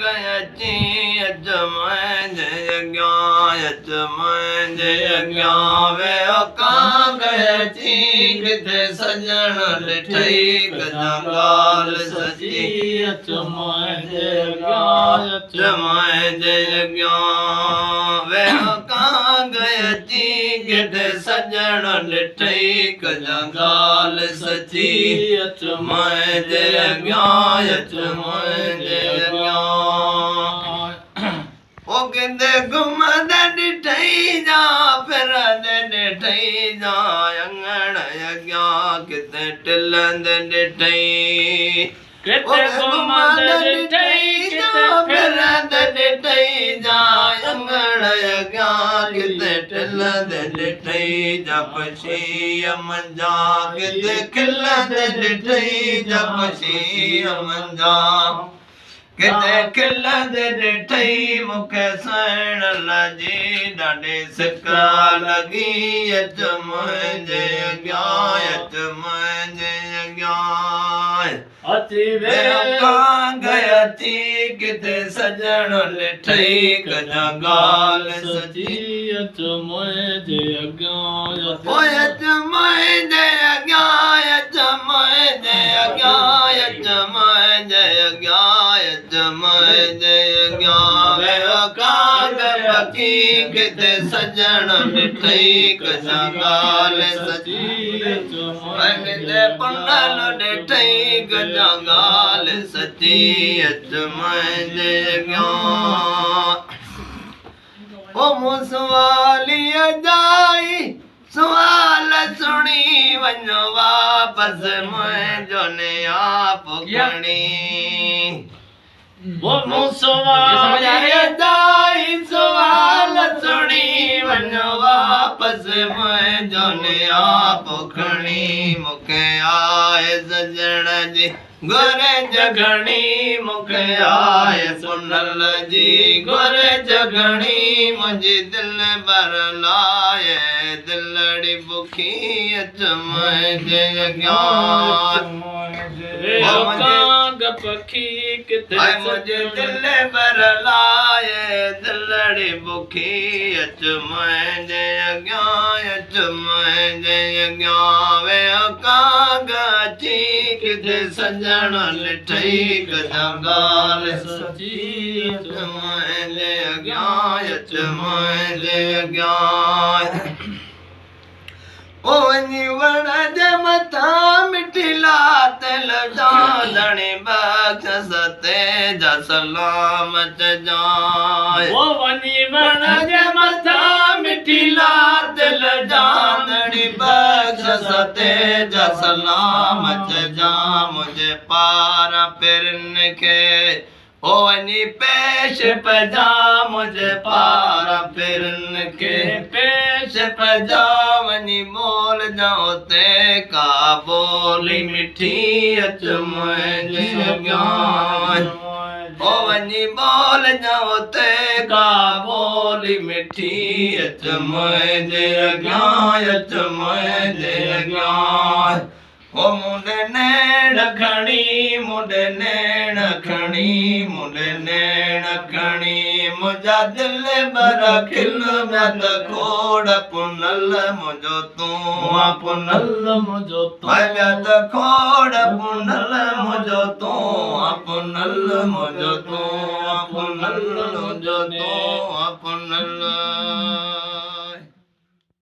गयची वे गयची किथे सजण ॾिठई गजाल सची वे गयची किथे सजण ॾिठई गजाल सची ओ किथे घुमंद ॾिठई जा फिरंद ॾिठई जा अंगण अॻियां किथे टिलंद ॾिठई किथे घुमंद ॾिठई जा फिरंद ॾिठई जा अंगण अॻियां किथे टिलंद ॾिठई जा पछीअ मंझा किथे खिलंद ॾिठई जा पछीअ मंझा किथे खिलंद ॾिठई मूंखे सुहिण लॻी ॾाढी सिक लॻी अच मुंहिंजे अॻियां अची गयची किथे सजण ॾिठई कजा ॻाल्हि सची अच मुंहिंजे अॻियां अच मुंहिंजे अॻियां अच मुंहिंजे अॻियां अच मुंहिंजे अॻियां किथे सजण ॾिठई कजा ॻाल्हि सची किथे पुनल ॾिठई कजा ॻाल्हि सची अच मुंहिंजे अॻियां ओ मूं सुवालीअ जाई सुवाल सुणी वञो वापसि मुंहिंजो नियाप खणी वो मूं सुवालीअ जाई सुवाल सुणी वञो वापसि मुंहिंजो नियाप खणी मूंखे आहे सजण जी घुरिज घणी मूंखे आहे सुनल जी घुरिज घणी मुंहिंजी दिलि भर लाए दिलड़ी बुखी अच मुंहिंजे अॻियां पखी किथे मुंहिंजे दिलि भर लाए दिलड़ी बुखी अच मुंहिंजे अॻियां वे गयची किथे सजण ॾिठई कजा ॻाल्हि सची अच मुंहिंजे अॻियां ओ वञी वण जे मथां मिठी लात लजादणी बख़्श ते जा सलाम चजाए ओ वञी वण जे मथां मिठी लात लजादणी बख़्श ते जा सलाम चजा मुंहिंजे पारां पेरनि खे ओ वञी पेश पजा मुंहिंजे पारां पेरनि खे पेश पजा वञी बोल जाओ ते का बोली मिठी अच मुंहिंजे अॻियां ओ वञी बोल जाओ ते का बोली मिठी अच मुंहिंजे अॻियां ओ मुंडे नैण खणी मुंडे नैण खणी मुंहिंजा दिलि भर खिल में त खोड़ पुनल मुंहिंजो तूं पुनल मुंहिंजो तूं त खोड़ पुनल मुंहिंजो तूं पुनल मुंहिंजो तूं पुनल मुंहिंजो तूं पुनल